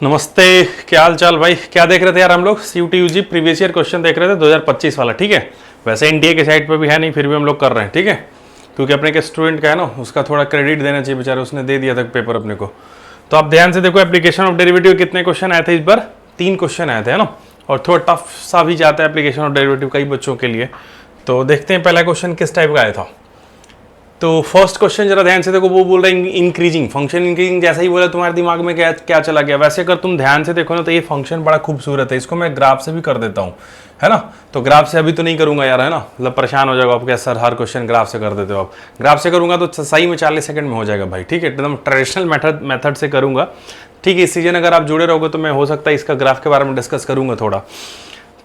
नमस्ते, क्या हाल चाल भाई। क्या देख रहे थे यार हम लोग? CUET UG previous year question देख रहे थे 2025 वाला। ठीक है, वैसे एनटीए के साइट पे भी है नहीं, फिर भी हम लोग कर रहे हैं। ठीक है, क्योंकि अपने के स्टूडेंट का है ना, उसका थोड़ा क्रेडिट देना चाहिए बेचारे, उसने दे दिया था पेपर अपने को। तो आप ध्यान से देखो, एप्लीकेशन ऑफ डेरिवेटिव कितने क्वेश्चन आए थे इस बार? 3 क्वेश्चन आए थे, है ना। और थोड़ा टफ सा भी जाता है एप्लीकेशन ऑफ डेरिवेटिव कई बच्चों के लिए। तो देखते हैं पहला क्वेश्चन किस टाइप का आया था। तो फर्स्ट क्वेश्चन जरा ध्यान से देखो, वो बोल रहा है इंक्रीजिंग फंक्शन। इंक्रीजिंग जैसा ही बोला तुम्हारे दिमाग में क्या क्या चला गया? वैसे अगर तुम ध्यान से देखो ना, तो ये फंक्शन बड़ा खूबसूरत है। इसको मैं ग्राफ से भी कर देता हूँ, है ना। तो ग्राफ से अभी तो नहीं करूंगा यार, है ना, मतलब परेशान हो जाएगा आप, क्या सर हर क्वेश्चन ग्राफ से कर देते हो आप। ग्राफ से करूंगा तो सही में 40 सेकंड में हो जाएगा भाई। ठीक है, एकदम ट्रेडिशनल मेथड से करूंगा। ठीक है, इस सीजन अगर आप जुड़े रहोगे तो मैं हो सकता है इसका ग्राफ के बारे में डिस्कस करूंगा थोड़ा।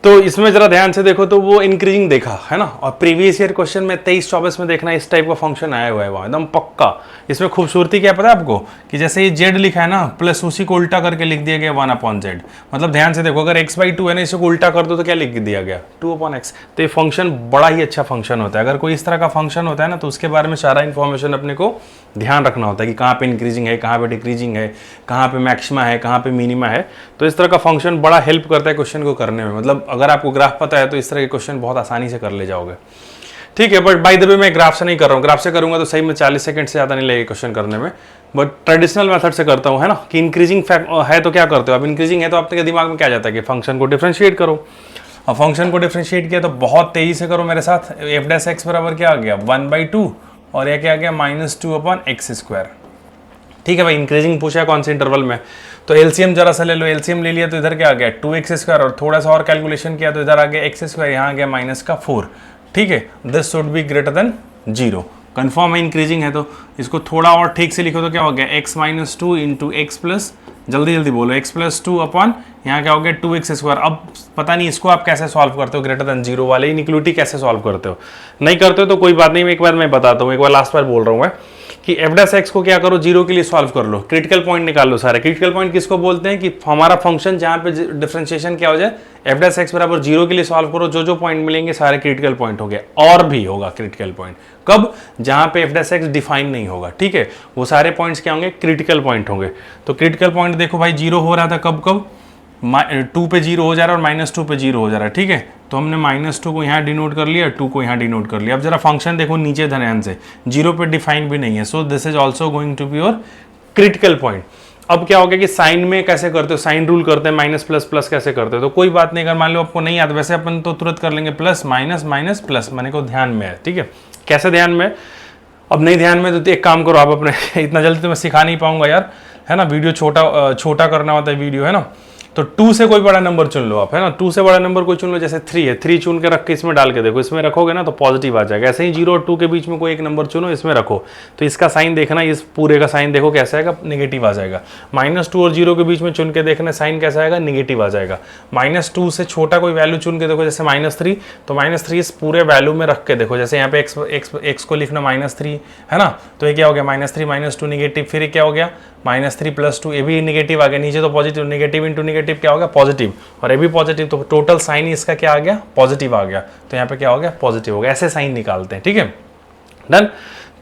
तो इसमें जरा ध्यान से देखो, तो वो इंक्रीजिंग देखा है ना। और प्रीवियस ईयर क्वेश्चन में 23-24 में देखना, इस टाइप का फंक्शन आया हुआ है वहाँ एकदम पक्का। इसमें खूबसूरती क्या पता है आपको, कि जैसे ये जेड लिखा है ना, प्लस उसी को उल्टा करके लिख दिया गया 1/z। मतलब ध्यान से देखो, अगर x/2 है ना, इसे उल्टा कर दो तो क्या लिख दिया गया? 2/x। तो ये फंक्शन बड़ा ही अच्छा फंक्शन होता है। अगर कोई इस तरह का फंक्शन होता है ना, तो उसके बारे में सारा इन्फॉर्मेशन अपने को ध्यान रखना होता है कि कहाँ पे इंक्रीजिंग है, कहाँ पे डिक्रीजिंग है, कहाँ पे मैक्सिमा है, कहाँ पे मिनिमा है। तो इस तरह का फंक्शन बड़ा हेल्प करता है क्वेश्चन को करने में। मतलब अगर आपको ग्राफ पता है तो इस तरह के क्वेश्चन बहुत आसानी से कर ले जाओगे। ठीक है, बट बाय द वे मैं ग्राफ से नहीं कर रहा हूँ। ग्राफ से करूंगा तो सही में 40 सेकंड से ज़्यादा नहीं लगेगा क्वेश्चन करने में। बट ट्रेडिशनल मेथड से करता हूँ, है ना। कि इंक्रीजिंग है तो क्या करते हो आप? इंक्रीजिंग है तो आपके दिमाग में क्या जाता है कि फंक्शन को डिफ्रेंशिएट करो। और फंक्शन को डिफ्रेंशिएट किया तो बहुत तेजी से करो मेरे साथ। f' बराबर क्या आ गया? 1/2। और यह क्या आ गया? -2/x²। ठीक है भाई, इंक्रीजिंग पूछा है कौन से इंटरवल में, तो एलसीएम जरा सा ले लो। एलसीएम ले लिया तो इधर क्या आ गया? 2x²। और थोड़ा सा और कैलकुलेशन किया तो इधर आ गया x², यहाँ आ गया -4। ठीक है, this should be greater than 0। Confirm है इंक्रीजिंग है। तो इसको थोड़ा और ठीक से लिखो तो क्या हो गया? x-2 इंटू एक्स प्लस, जल्दी जल्दी बोलो, x+2 अपॉन यहाँ क्या हो गया? 2x²। अब पता नहीं इसको आप कैसे सॉल्व करते हो, ग्रेटर देन 0 वाले इनइक्वालिटी कैसे सॉल्व करते हो? नहीं करते हो तो कोई बात नहीं, एक बार मैं बताता हूँ, एक बार लास्ट बार बोल रहा हूँ मैं कि f' को क्या करो, 0 के लिए सॉल्व कर लो, क्रिटिकल पॉइंट निकाल लो सारे। क्रिटिकल पॉइंट किसको बोलते हैं? कि हमारा फंक्शन जहाँ पे डिफरेंशिएशन क्या हो जाए, f' बराबर 0 के लिए सॉल्व करो, जो जो पॉइंट मिलेंगे सारे क्रिटिकल पॉइंट हो गए। और भी होगा क्रिटिकल पॉइंट कब? जहाँ पे f' डिफाइन नहीं होगा। ठीक है, वो सारे पॉइंट्स क्या होंगे? क्रिटिकल पॉइंट होंगे। तो क्रिटिकल पॉइंट देखो भाई, 0 हो रहा था कब कब? 2 पे 0 हो जा रहा है और -2 पे 0 हो जा रहा है। ठीक है, तो हमने -2 को यहाँ डिनोट कर लिया, 2 को यहाँ डिनोट कर लिया। अब जरा फंक्शन देखो नीचे ध्यान से, 0 पे डिफाइन भी नहीं है। So this is also going to be your critical point. अब क्या हो गया कि साइन में कैसे करते हो? साइन रूल करते हैं, माइनस प्लस प्लस कैसे करते हो? तो कोई बात नहीं, अगर मान लो आपको नहीं आता, वैसे अपन तो तुरंत कर लेंगे, प्लस माइनस माइनस प्लस, मैंने को ध्यान में है। ठीक है, कैसे ध्यान में? अब नहीं ध्यान में तो एक काम करो आप अपने इतना जल्दी तो मैं सिखा नहीं पाऊंगा यार, है ना। वीडियो छोटा करना होता है वीडियो, है ना। तो 2 से कोई बड़ा नंबर चुन लो आप, है ना। 2 से बड़ा नंबर कोई चुन लो, जैसे 3 है, 3 चुन के रख के इसमें डाल के देखो, इसमें रखोगे ना तो पॉजिटिव आ जाएगा। ऐसे ही 0 और 2 के बीच में कोई एक नंबर चुनो, इसमें रखो, तो इसका साइन देखना, इस पूरे का साइन देखो कैसा आएगा? नेगेटिव आ जाएगा। -2 और 0 के बीच में चुन के देखना, साइन कैसा आएगा? नेगेटिव आ जाएगा। -2 से छोटा कोई वैल्यू चुन के देखो, जैसे -3, तो -3 इस पूरे वैल्यू में रख के देखो, जैसे यहाँ पे x को लिखना -3, है ना। तो ये क्या हो गया? -3 -2 नेगेटिव, फिर क्या हो गया? -3 + 2, ये भी नेगेटिव आ गया, नीचे तो पॉजिटिव, नेगेटिव इंटू नेगेटिव क्या हो गया? पॉजिटिव, और ये भी पॉजिटिव, तो टोटल साइन इसका क्या आ गया? पॉजिटिव आ गया। तो यहाँ पे क्या हो गया? पॉजिटिव हो गया। ऐसे साइन निकालते हैं। ठीक है, डन।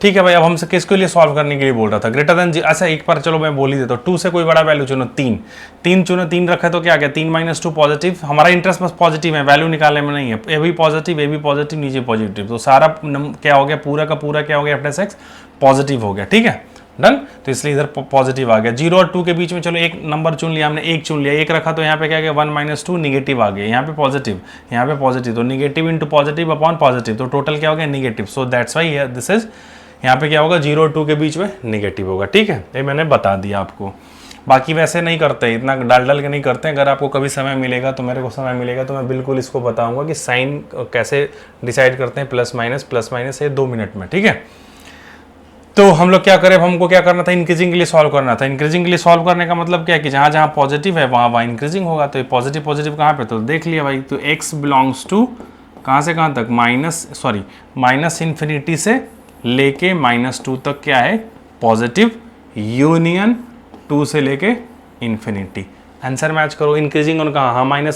ठीक है भाई, अब हमसे किसके लिए सॉल्व करने के लिए बोल रहा था? ग्रेटर देन, अच्छा एक बार चलो मैं बोल ही देता हूँ। 2 से कोई बड़ा वैल्यू चुनो, 3 चुनो, 3 रखा तो क्या आ गया? 3 - 2 पॉजिटिव। हमारा इंटरेस्ट बस पॉजिटिव है, वैल्यू निकालने में नहीं है। ये भी पॉजिटिव, ये भी पॉजिटिव, नीचे पॉजिटिव, तो सारा क्या हो गया? पूरा का पूरा क्या हो गया? f' पॉजिटिव हो गया। ठीक है, डन। तो इसलिए इधर पॉजिटिव आ गया। 0 और 2 के बीच में चलो एक नंबर चुन लिया हमने, 1 चुन लिया, 1 रखा तो यहाँ पे क्या गया? 1 - 2 निगेटिव आ गया, यहाँ पे पॉजिटिव, यहाँ पे पॉजिटिव, तो negative into positive upon positive, तो टोटल क्या हो गया? Negative. So that's why this is, यहाँ पे क्या होगा? 0 और 2 के बीच में निगेटिव होगा। ठीक है, ये मैंने बता दिया आपको। बाकी वैसे नहीं करते, इतना डाल के नहीं करते। अगर आपको कभी समय मिलेगा तो, मेरे को समय मिलेगा तो मैं बिल्कुल इसको बताऊंगा कि साइन कैसे डिसाइड करते हैं, प्लस माइनस, ये 2 मिनट में। ठीक है, तो हम लोग क्या करें? हमको क्या करना था? इंक्रीजिंग के लिए सॉल्व करना था। इंक्रीजिंग के लिए सॉल्व करने का मतलब क्या है कि जहाँ जहाँ पॉजिटिव है वहाँ इंक्रीजिंग होगा। तो ये पॉजिटिव कहाँ पे? तो देख लिया भाई, तो x बिलोंग्स टू कहाँ से कहाँ तक? -∞ से लेके -2 तक क्या है? पॉजिटिव, यूनियन 2 से लेके इन्फिनिटी। आंसर मैच करो। इंक्रीजिंग और कहाँ? हाँ, -∞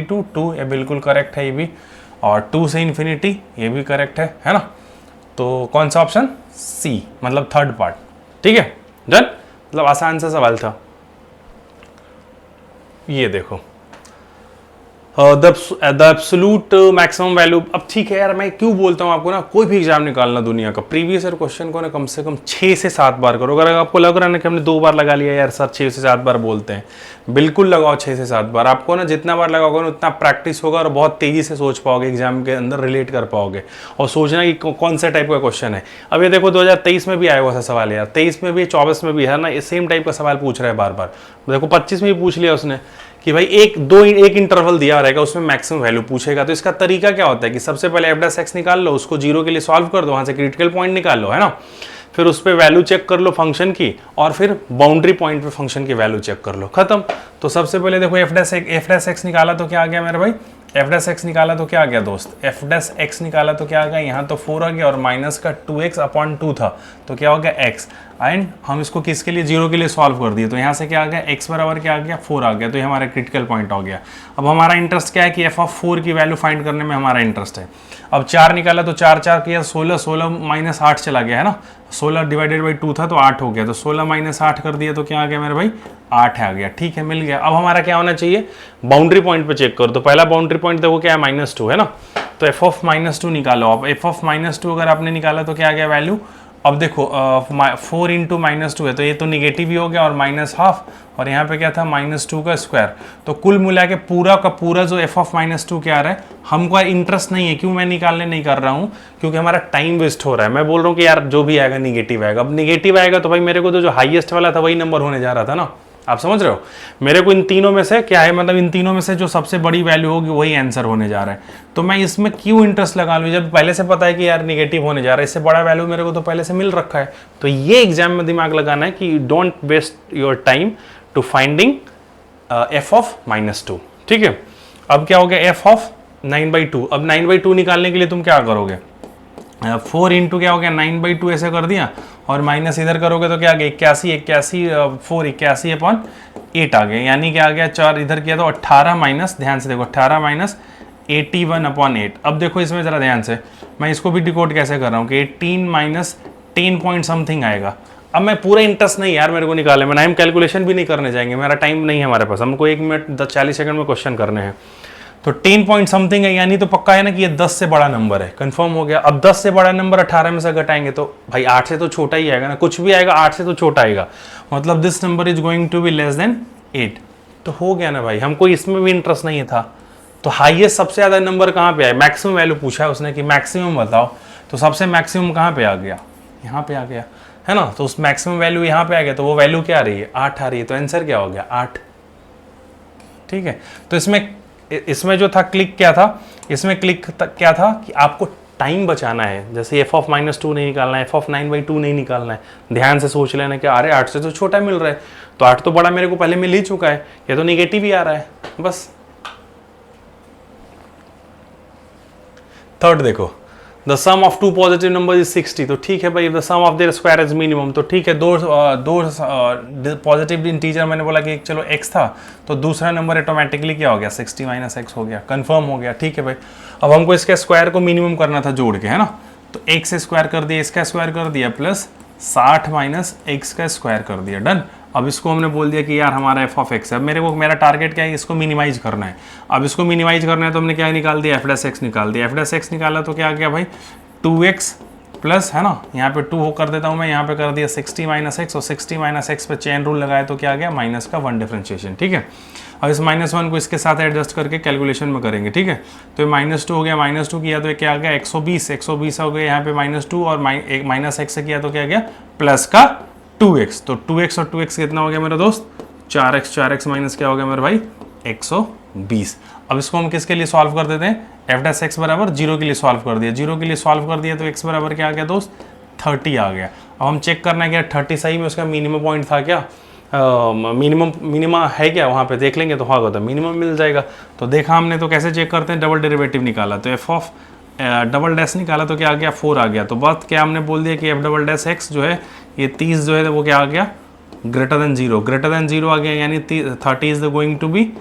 टू 2, ये बिल्कुल करेक्ट है ये भी। और 2 से इन्फिनिटी, ये भी करेक्ट है ना। तो कौन सा ऑप्शन? सी, मतलब थर्ड पार्ट। ठीक है, डन। मतलब आसान सा सवाल था। ये देखो द एब्सोल्यूट मैक्सिमम वैल्यू। अब ठीक है यार, मैं क्यों बोलता हूँ आपको ना, कोई भी एग्जाम निकालना दुनिया का, प्रीवियस ईयर क्वेश्चन को ना कम से कम 6 से 7 बार करो। अगर आपको लग रहा है ना कि हमने 2 बार लगा लिया यार सर, 6 से 7 बार बोलते हैं, बिल्कुल लगाओ 6 से 7 बार। आपको ना जितना बार लगाओगे ना उतना प्रैक्टिस होगा और बहुत तेजी से सोच पाओगे, एग्जाम के अंदर रिलेट कर पाओगे और सोचना कि कौन सा टाइप का क्वेश्चन है। अब ये देखो 2023 में भी आया हुआ था सवाल यार, 23 में भी, 24 में भी है ना, ये सेम टाइप का सवाल पूछ रहा है बार बार। देखो 25 में भी पूछ लिया उसने कि भाई एक इंटरवल दिया रहेगा, उसमें मैक्सिमम वैल्यू पूछेगा। तो इसका तरीका क्या होता है कि सबसे पहले f' निकाल लो, उसको 0 के लिए सॉल्व कर दो, वहां से क्रिटिकल पॉइंट निकाल लो, है ना, फिर उस पर वैल्यू चेक कर लो फंक्शन की, और फिर बाउंड्री पॉइंट पे फंक्शन की वैल्यू चेक कर लो, खत्म। तो सबसे पहले देखो f' निकाला तो क्या आ गया मेरे भाई, f' निकाला तो क्या आ गया दोस्त, f' निकाला तो क्या आ गया, यहाँ तो 4 आ गया और माइनस का 2x/2 था, तो क्या हो गया x। एंड हम इसको किसके लिए, 0 के लिए सॉल्व कर दिए, तो यहाँ से क्या आ गया, x बराबर क्या आ गया, 4 आ गया, तो ये हमारा क्रिटिकल पॉइंट हो गया। अब हमारा इंटरेस्ट क्या है कि f(4) की वैल्यू फाइंड करने में हमारा इंटरेस्ट है। अब 4 निकाला तो 4 4 किया 16, 16 माइनस 8 चला गया, है ना, 16 डिवाइडेड बाई 2 था तो 8 हो गया, तो 16 माइनस 8 कर दिया तो क्या आ गया मेरे भाई, 8 आ गया। ठीक है, मिल गया। अब हमारा क्या होना चाहिए, बाउंड्री पॉइंट पे चेक करो। तो पहला बाउंड्री पॉइंट देखो क्या है, -2 है ना, तो f(-2) निकालो। अब f(-2) अगर आपने निकाला तो क्या आ गया वैल्यू, अब देखो 4 इंटू -2 है तो ये तो निगेटिव ही हो गया, और -½ और यहाँ पे क्या था, -2 का स्क्वायर। तो कुल मिला के पूरा का पूरा जो f(-2) क्या आ रहा है, हमको इंटरेस्ट नहीं है। क्यों मैं निकालने नहीं कर रहा हूँ, क्योंकि हमारा टाइम वेस्ट हो रहा है। मैं बोल रहा हूँ कि यार जो भी आएगा निगेटिव आएगा। अब निगेटिव आएगा तो भाई मेरे को तो जो हाईएस्ट वाला था वही नंबर होने जा रहा था ना, आप समझ रहे हो। मेरे को इन तीनों में से क्या है, मतलब इन तीनों में से जो सबसे बड़ी वैल्यू होगी वही आंसर होने जा रहा है। तो मैं इसमें क्यों इंटरेस्ट लगा लूँ जब पहले से पता है कि यार निगेटिव होने जा रहा है, इससे बड़ा वैल्यू मेरे को तो पहले से मिल रखा है। तो ये एग्जाम में दिमाग लगाना है कि don't waste your time to finding f(-2). ठीक है, अब क्या हो गया, f(9/2). अब 9/2 निकालने के लिए तुम क्या करोगे, 4 इंटू क्या हो गया 9/2 ऐसे कर दिया, और माइनस इधर करोगे तो क्या आ गया 81 आ गया, यानी क्या आ गया 4 इधर किया तो 18 माइनस, ध्यान से देखो 18 माइनस 81/8। अब देखो इसमें जरा ध्यान से, मैं इसको भी डिकोड कैसे कर रहा हूँ कि 18 माइनस 10 पॉइंट समथिंग आएगा। अब मैं पूरा इंटरेस्ट नहीं यार मेरे को निकाले में, हम कैलकुलेशन भी नहीं करने जाएंगे, मेरा टाइम नहीं है हमारे पास, हमको 1 मिनट 40 सेकंड में क्वेश्चन करने हैं। तो 10 पॉइंट समथिंग है, यानी तो पक्का है ना कि ये 10 से बड़ा नंबर है, कंफर्म हो गया। अब 10 से बड़ा नंबर 18 में से घटाएंगे तो भाई 8 से तो छोटा ही आएगा ना, कुछ भी आएगा 8 से तो छोटा आएगा, मतलब this number is going to be less than 8। तो हो गया ना भाई, हमको इसमें भी इंटरेस्ट नहीं था। तो हाईएस्ट सबसे ज्यादा नंबर कहाँ पे आया, मैक्सिमम वैल्यू पूछा है उसने कि मैक्सिमम बताओ, तो सबसे मैक्सिमम कहाँ पे आ गया, यहाँ पे आ गया, है ना। तो उस मैक्सिमम वैल्यू यहाँ पे आ गया, तो वो वैल्यू क्या आ रही है, 8 आ रही है, तो आंसर क्या हो गया 8। ठीक है, तो इसमें जो था क्लिक क्या था, इसमें क्लिक क्या था कि आपको टाइम बचाना है। जैसे f(-2) नहीं निकालना है, f(9/2) नहीं निकालना है, ध्यान से सोच लेना कि अरे 8 से तो छोटा मिल रहा है, तो 8 तो बड़ा मेरे को पहले मिल ही चुका है, ये तो निगेटिव ही आ रहा है, बस। थर्ड देखो, the sum of 2 positive number is 60। तो ठीक है भाई, the sum of their square is minimum, तो ठीक है, दो पॉजिटिव इंटीजर मैंने बोला कि चलो x था, तो दूसरा नंबर ऑटोमेटिकली क्या हो गया 60 माइनस x हो गया, कंफर्म हो गया। ठीक है भाई, अब हमको इसके स्क्वायर को मिनिमम करना था जोड़ के, है ना, तो x से स्क्वायर कर दिया, इसका स्क्वायर कर दिया, प्लस 60 माइनस x का स्क्वायर कर दिया, डन। अब इसको हमने बोल दिया कि यार हमारा f(x) है। अब मेरा टारगेट क्या है, इसको मिनिमाइज करना है। अब इसको मिनिमाइज करना है तो हमने क्या निकाल दिया, f' निकाल दिया। f' निकाला तो क्या आ गया भाई 2x प्लस, है ना, यहाँ पे 2 कर देता हूँ मैं, यहाँ पे कर दिया 60 माइनस x, और 60 माइनस x पे चेन रूल लगाया तो क्या आ गया माइनस का 1 डिफरेंशिएशन। ठीक है, और इस -1 को इसके साथ एडजस्ट करके कैलकुलेशन में करेंगे। ठीक है, तो ये -2 हो गया, -2 किया तो ये क्या आ गया 120 हो गया, यहाँ पे -2 और माइनस x से किया तो क्या आ गया प्लस का 2x। तो 2x और 2x कितना हो गया मेरा दोस्त 4x माइनस क्या हो गया मेरे भाई 120। अब इसको हम किसके लिए सॉल्व कर देते हैं, f' बराबर 0 के लिए सॉल्व कर दिया, 0 के लिए सॉल्व कर दिया तो x बराबर क्या आ गया दोस्त 30 आ गया। अब हम चेक करना है कि 30 सही में उसका मिनिमम पॉइंट था क्या, मिनिमा है क्या, वहाँ पे देख लेंगे तो हाँ होता मिनिमम मिल जाएगा। तो देखा हमने, तो कैसे चेक करते हैं, डबल डेरिवेटिव निकाला तो f(डबल-) निकाला तो क्या आ गया 4 आ गया। तो बात क्या हमने बोल दिया कि f(x) जो है ये 30 जो है वो क्या आ गया ग्रेटर देन 0 आ गया, यानी 30 is going to be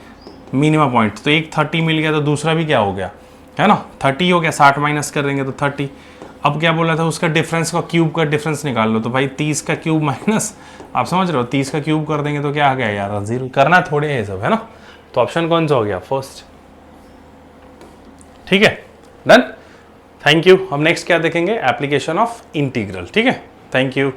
minimum point. तो एक 30 मिल गया, तो दूसरा भी क्या हो गया, है ना 30 हो गया, 60 माइनस कर देंगे तो 30। अब क्या बोला था उसका डिफरेंस का क्यूब का डिफरेंस निकाल लो, तो भाई 30 का क्यूब माइनस आप समझ रहे हो, 30 का क्यूब कर देंगे तो क्या आ गया यार, 0। करना थोड़े है सब, है ना। तो ऑप्शन कौन सा हो गया, फर्स्ट। ठीक है, डन। Thank you. हम नेक्स्ट क्या देखेंगे, एप्लीकेशन ऑफ इंटीग्रल। ठीक है, थैंक यू।